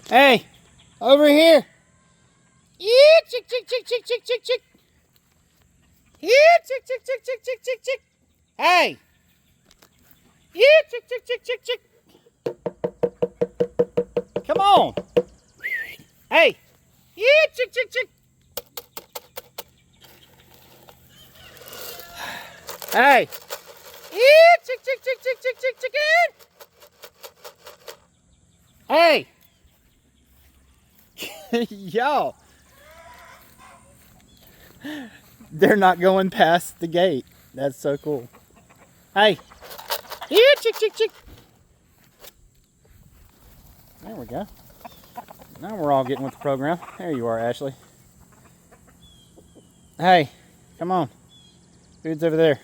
Hey, over here. Yeah, chick, chick, chick, chick, chick, chick, chick. Yeah, chick, chick, chick, chick, chick, chick, chick. Hey. Yeah, chick, chick, chick, chick, chick. Come on. Hey. Yeah, chick, chick, chick. Hey. Yeah, chick, chick, chick, chick, chick, chick, chicken. Hey. Y'all. They're not going past the gate. That's so cool. Hey. Yeah, chick, chick, chick. There we go. Now we're all getting with the program. There you are, Ashley. Hey, come on. Food's over there.